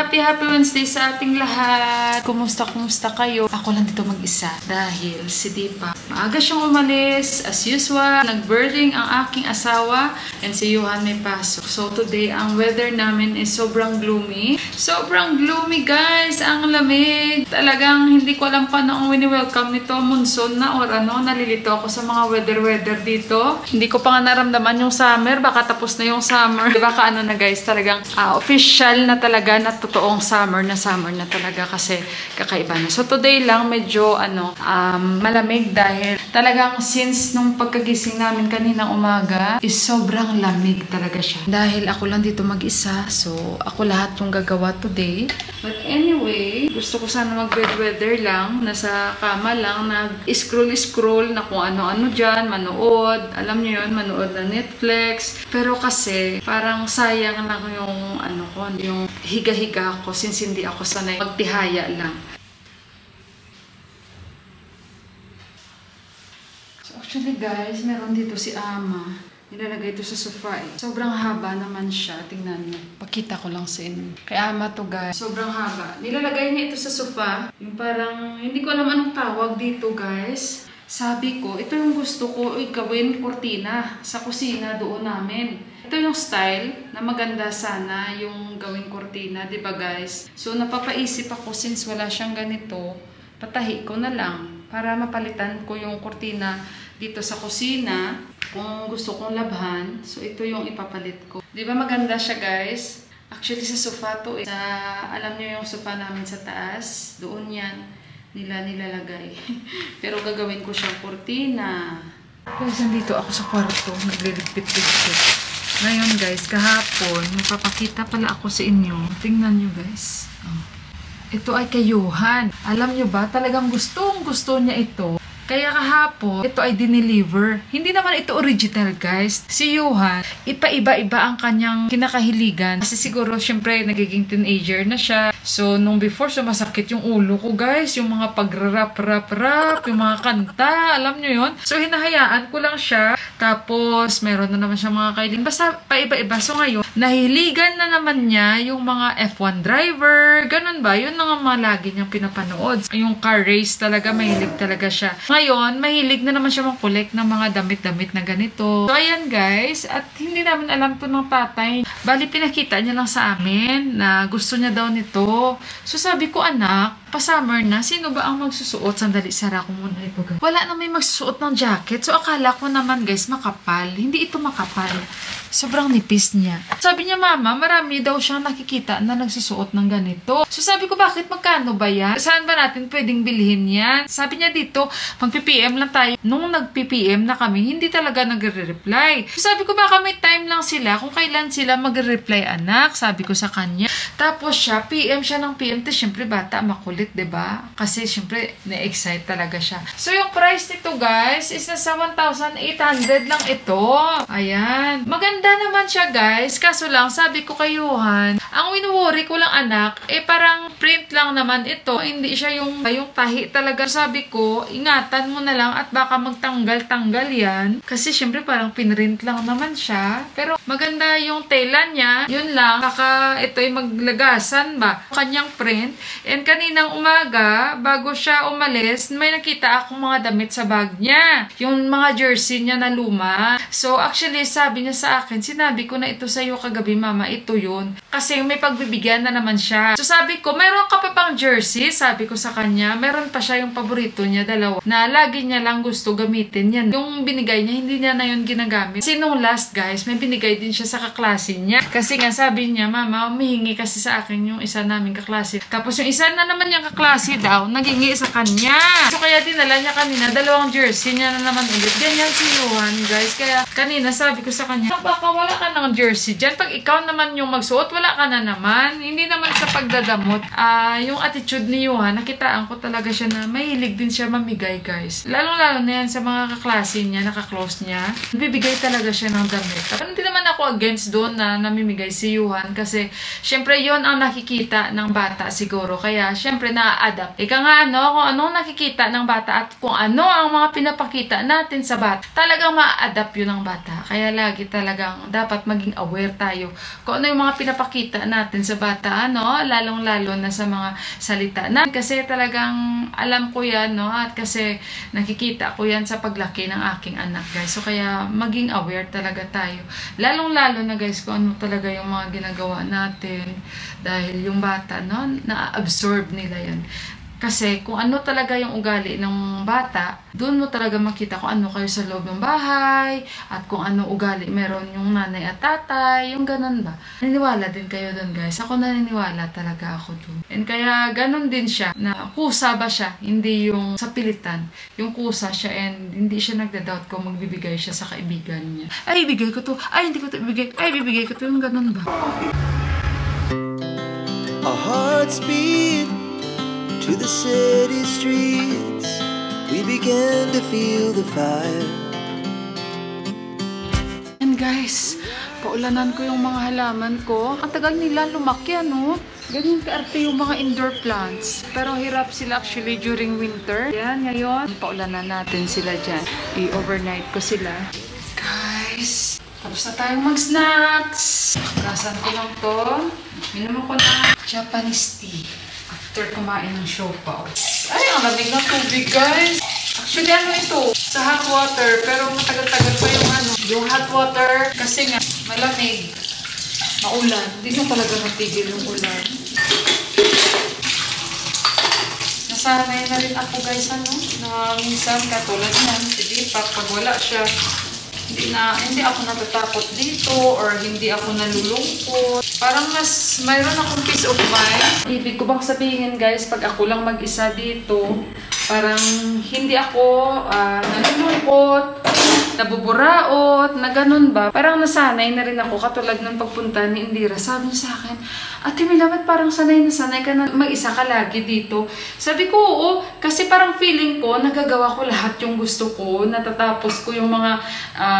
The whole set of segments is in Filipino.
Happy Wednesday sa ating lahat! Kumusta kayo? Ako lang dito mag-isa dahil si Deepa maaga siyang umalis as usual. Nag-birthing ang aking asawa and si Johan may pasok. So today ang weather namin is sobrang gloomy. Sobrang gloomy guys! Ang lamig! Talagang hindi ko alam paano ang wini-welcome nito. Monsoon na or ano. Nalilito ako sa mga weather dito. Hindi ko pa nga naramdaman yung summer. Baka tapos na yung summer. Baka ano na guys, talagang official na talaga na totoong summer na talaga kasi kakaiba na. So today lang medyo malamig dahil talagang since nung pagkagising namin kaninang umaga is sobrang lamig talaga siya. Dahil ako lang dito mag-isa, so ako lahat yung gagawa today. But anyway, gusto ko sana mag-bed weather lang, nasa kama lang, nag-scroll na kung ano-ano dyan, manood. Alam niyo yun, manood na Netflix. Pero kasi parang sayang lang yung yung higa-higa ako since hindi ako sanay magtihaya lang. So actually guys, meron dito si Ama. Nilalagay ito sa sofa eh. Sobrang haba naman siya. Tingnan niyo. Pakita ko lang sa inyo. Kay Ama to guys. Sobrang haba. Nilalagay niya ito sa sofa. Yung parang, hindi ko alam anong tawag dito guys. Sabi ko, ito yung gusto ko gawin kortina sa kusina doon namin. Ito yung style na maganda sana yung gawing kortina, di ba guys? So napapaisip ako since wala siyang ganito, patahi ko na lang para mapalitan ko yung kortina dito sa kusina kung gusto kong labhan. So ito yung ipapalit ko. Di ba maganda siya guys? Actually sa sofa to eh. Alam niyo yung sofa namin sa taas, doon yan nilalagay. Pero gagawin ko siyang kortina. Guys, nandito ako sa kwarto, nagliligpit-ligpit. Ngayon guys, kahapon, magpapakita pala ako sa inyo. Tingnan nyo guys. Ito ay kay Johan. Alam nyo ba, talagang gustong-gusto niya ito. Kaya kahapon, ito ay dineliver. Hindi naman ito original guys. Si Johan, ipa-iba-iba ang kanyang kinakahiligan. Kasi siguro, syempre, nagiging teenager na siya. So, nung before, sumasakit yung ulo ko guys. Yung mga pag-rap, yung mga kanta. Alam nyo yun? So, hinahayaan ko lang siya. Tapos, meron na naman siya mga kahiling. Basta, pa-iba-iba. So, ngayon, nahiligan na naman niya yung mga F1 driver. Ganun ba? Yun ang mga lagi niyang pinapanood. Yung car race talaga, mahilig talaga siya. Ngayon, mahilig na naman siya mag-collect ng mga damit-damit na ganito. So, ayan guys. At hindi namin alam to ng tatay. Bali, pinakita niya lang sa amin na gusto niya daw nito. So, sabi ko, anak, pa-summer na, sino ba ang magsusuot? Sandali, sara ko muna ito guys. Wala na may magsusuot ng jacket. So, akala ko naman guys, makapal. Hindi ito makapal. Sobrang nipis niya. Sabi niya, mama, marami daw siyang nakikita na nagsusuot ng ganito. So, sabi ko, bakit magkano ba yan? Saan ba natin pwedeng bilhin yan? Sabi niya dito, mag-PPM lang tayo. Nung nag-PPM na kami, hindi talaga nagre-reply. So, sabi ko, baka may time lang sila kung kailan sila magre-reply, anak. Sabi ko sa kanya. Tapos siya, PM siya ng PM. Tapos, syempre, bata, makulit, diba? Kasi, syempre, na-excite talaga siya. So, yung price nito, guys, is nasa 1,800 lang ito. Ayan. Maganda naman siya guys, kaso lang sabi ko kay Johan, ang winuworry ko lang anak, parang print lang naman ito, hindi siya yung tahi talaga. Sabi ko, ingatan mo na lang at baka magtanggal-tanggal yan, kasi syempre parang pinrint lang naman siya, pero maganda yung tela niya, yun lang, baka ito ay maglagasan ba, kanyang print. And kaninang umaga, bago siya umalis, may nakita akong mga damit sa bag niya, yung mga jersey niya na luma. So actually sabi niya sa akin, sinabi ko na ito sa'yo kagabi, mama, ito yun. Kasi may pagbibigyan na naman siya. So sabi ko, meron ka pa pang jersey? Sabi ko sa kanya, meron pa siya yung paborito niya, dalawa, na lagi niya lang gusto gamitin yan. Yung binigay niya, hindi niya na yun ginagamit. Kasi nung last guys, may binigay din siya sa kaklase niya. Kasi nga sabi niya, mama, umihingi kasi sa akin yung isa naming kaklase. Tapos yung isa na naman niyang kaklase daw, naghingi sa kanya. So kaya dinala niya kanina, dalawang jersey niya na naman ulit. Ganyan si Johan guys. Kaya kanina sabi ko sa kanya, baka wala ka ng jersey dyan. Pag ikaw naman yung magsuot, wala ka na naman. Hindi naman sa pagdadamot. Yung attitude ni Johan, nakitaan ko talaga siya na mahilig din siya mamigay, guys. Lalong-lalo na yan sa mga kaklase niya, nakaklose niya. Bibigay talaga siya ng damit. Pero hindi naman ako against doon na namimigay si Johan kasi syempre yon ang nakikita ng bata siguro. Kaya syempre na-adapt. Ika nga kung anong nakikita ng bata at kung ano ang mga pinapakita natin sa bata, talagang ma-adapt yun ng ang bata. Kaya lagi talagang dapat maging aware tayo kung ano yung mga pinapakita natin sa bata, ano, lalong-lalo na sa mga salita na. Kasi talagang alam ko yan, no, at kasi nakikita ko yan sa paglaki ng aking anak, guys. So kaya maging aware talaga tayo. Lalong-lalo na, guys, kung ano talaga yung mga ginagawa natin. Dahil yung bata, no, na-absorb nila yan. Kasi kung ano talaga yung ugali ng bata, doon mo talaga makita kung ano kayo sa loob ng bahay, at kung ano ugali meron yung nanay at tatay, yung ganun ba. Naniniwala din kayo doon, guys. Ako naniniwala talaga ako doon. And kaya ganun din siya, na kusa ba siya, hindi yung sa pilitan. Yung kusa siya and hindi siya nagda-doubt kung magbibigay siya sa kaibigan niya. Ay, ibigay ko to. Ay, hindi ko to ibigay. Ay, bibigay ko to. Yung ganun ba. Our hearts beat to the city streets. We began to feel the fire. And guys, paulanan ko yung mga halaman ko. Ang tagal nila lumaki, ano? Ganyan kaarte yung mga indoor plants. Pero hirap sila actually during winter. Yan, ngayon, paulanan natin sila dyan. I-overnight ko sila. Guys, tapos na tayong mag-snacks. Kasan ko lang to. Minum ko na Japanese tea after kumain ng siopaw. Ay, ang lamig ng tubig, guys. Actually, ano ito? Sa hot water. Pero matagal-tagal pa yung ano. Yung hot water, kasi nga, malamig. Maulan. Hindi na talaga matigil yung ulan. Nasanay na rin ako, guys, ano? Na minsan, katulad yan, si Deepak, pag wala siya, hindi ako natatakot dito or hindi ako nalulungkot. Parang mas mayroon akong peace of mind. Ibig ko bang sabihin, guys, pag ako lang mag-isa dito, parang hindi ako nalulungkot, nabuburaot, na ganun ba. Parang nasanay na rin ako, katulad ng pagpunta ni Indira. Sabi niya sa akin, Ate Mila, ba't parang sanay na sanay ka na mag-isa ka lagi dito? Sabi ko, oo, kasi parang feeling ko, nagagawa ko lahat yung gusto ko, natatapos ko yung mga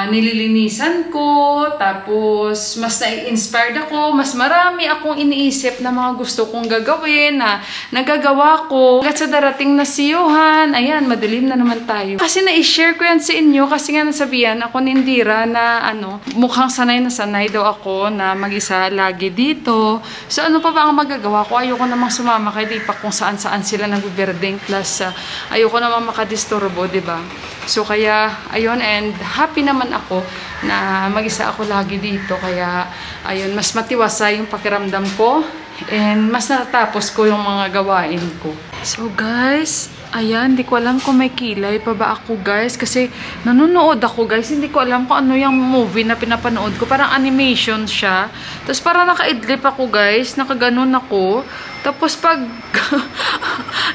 nililinisan ko, tapos mas na-inspired ako, mas marami akong iniisip na mga gusto kong gagawin, na nagagawa ko. Hanggat sa darating na si Johan, ayan, madilim na naman tayo. Kasi na-share ko yan sa inyo, kasi nga nasabihan ako ni Indira na ano, mukhang sanay na sanay daw ako na mag-isa lagi dito. So ano pa ba ang magagawa ko? Ayoko namang sumama kay Deepak kung saan-saan sila nagbe-birding, plus ayoko namang makadisturbo, diba? So kaya, ayun, and happy naman ako na mag-isa ako lagi dito. Kaya, ayun, mas matiwasay yung pakiramdam ko and mas natatapos ko yung mga gawain ko. So guys, ayan, hindi ko alam kung may kilay pa ba ako, guys. Kasi nanonood ako, guys. Hindi ko alam kung ano yung movie na pinapanood ko. Parang animation siya. Tapos parang nakaidlip ako, guys. Nakaganon ako. Tapos pag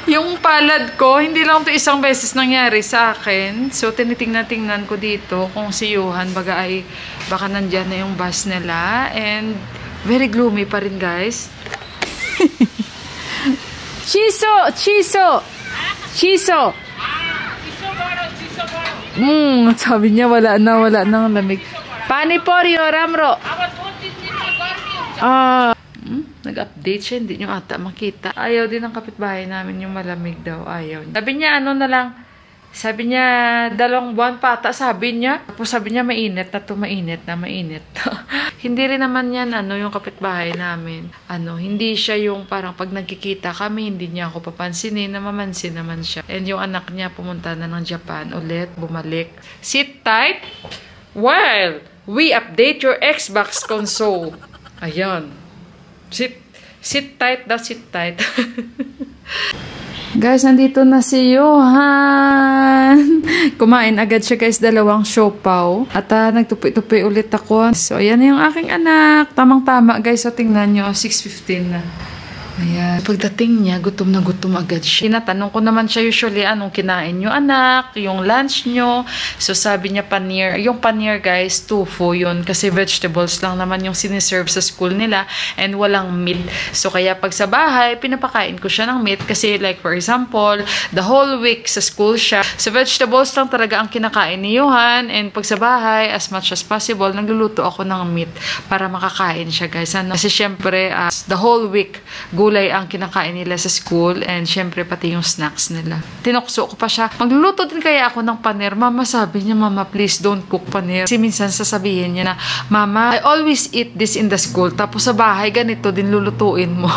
yung palad ko, hindi lang ito isang beses nangyari sa akin. So tinitingnan-tingnan ko dito kung si Johan baga ay baka nandyan na yung bus nila. And very gloomy pa rin, guys. Chiso! Chiso! Chiso! Sabi niya wala nang lamig. Paniporyo, Ramro! Nag-update siya, hindi nyo ata makita. Ayaw din ng kapitbahay namin yung malamig daw. Ayaw niya. Sabi niya, ano na lang, sabi niya, 2 buwan pa ata, sabi niya. Tapos sabi niya, mainit na to, mainit na, mainit. Hindi rin naman yan, ano, yung kapitbahay namin. Ano, hindi siya yung parang pag nagkikita kami, hindi niya ako papansinin, na mamansin naman siya. And yung anak niya pumunta na ng Japan ulit, bumalik. Sit tight while we update your Xbox console. Ayan. Sit tight daw, sit tight. Guys, nandito na si Johan. Kumain agad siya, guys, 2 siopaw. At nagtupi-tupi ulit ako. So, ayan na yung aking anak. Tamang-tama, guys. So, tingnan nyo, 6:15 na. Ayan. Pagdating niya, gutom na gutom agad siya. Tinatanong ko naman siya usually, anong kinain nyo, anak? Yung lunch nyo. So, sabi niya paneer. Yung paneer, guys, tofu yun. Kasi vegetables lang naman yung siniserve sa school nila. And walang meat. So, kaya pag sa bahay, pinapakain ko siya ng meat. Kasi like, for example, the whole week sa school siya. So, vegetables lang talaga ang kinakain ni Johan. And pag sa bahay, as much as possible, nagluluto ako ng meat para makakain siya, guys. Ano? Kasi syempre, the whole week, gulay ang kinakain nila sa school and syempre pati yung snacks nila. Tinukso ko pa siya, magluluto din kaya ako ng paner. Mama, sabi niya, Mama, please don't cook paner. Kasi minsan sasabihin niya na, Mama, I always eat this in the school. Tapos sa bahay, ganito din lulutuin mo.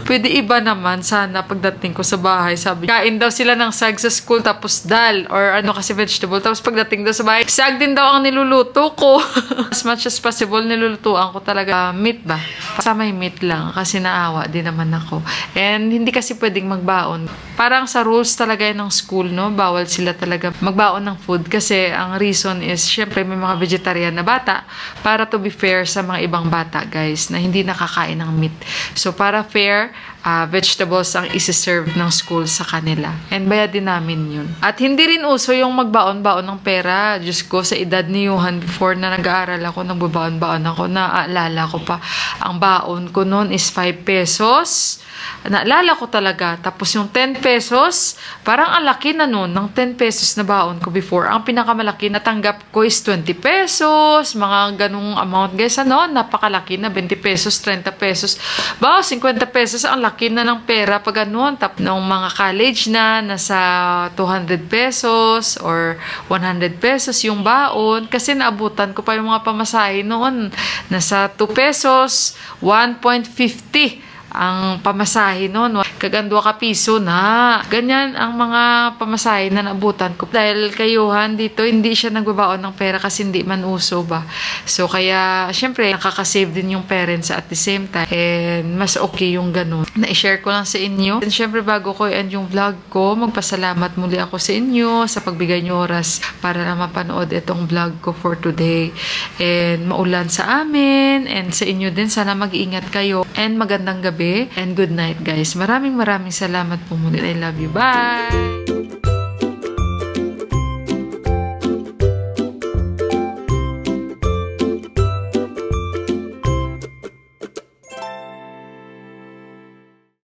Pwede iba naman, sana pagdating ko sa bahay, sabi, kain daw sila ng sag sa school, tapos dal, or ano kasi vegetable. Tapos pagdating daw sa bahay, sag din daw ang niluluto ko. As much as possible, nilulutuan ko talaga meat ba? Kasama yung meat lang, kasi naawa din naman ako. And hindi kasi pwedeng magbaon. Parang sa rules talaga ng school, no? Bawal sila talaga magbaon ng food kasi ang reason is, syempre may mga vegetarian na bata para to be fair sa mga ibang bata, guys, na hindi nakakain ng meat. So, para fair, vegetables ang isi-serve ng school sa kanila. And bayad din namin yun. At hindi rin uso yung magbaon-baon ng pera. Diyos ko, sa edad ni Johan, before na nag-aaral ako, nagbabaon-baon ako, naalala ko pa, ang baon ko noon is 5 pesos. Naalala ko talaga. Tapos yung 10 pesos, parang ang laki na noon ng 10 pesos na baon ko before. Ang pinakamalaki na tanggap ko is 20 pesos, mga ganung amount. Guys, ano, napakalaki na, 20 pesos, 30 pesos. 50 pesos, ang laki na ng pera pag ganun. Tap ng mga college na, nasa 200 pesos or 100 pesos yung baon. Kasi naabutan ko pa yung mga pamasahe noon. Nasa 2 pesos, 1.50 ang pamasahe noon. Kagandwa ka piso na. Ganyan ang mga pamasahe na naabutan ko. Dahil kay Johan dito, hindi siya nagbabaon ng pera kasi hindi man uso ba. So, kaya, syempre, nakakasave din yung parents at the same time. And, mas okay yung ganun. Na-share ko lang sa inyo. And, syempre, bago ko i-end yung vlog ko, magpasalamat muli ako sa inyo sa pagbigay nyo oras para na mapanood itong vlog ko for today. And, maulan sa amin. And, sa inyo din, sana mag-iingat kayo. And, magandang gabi. And good night, guys. Maraming salamat po muli. I love you. Bye!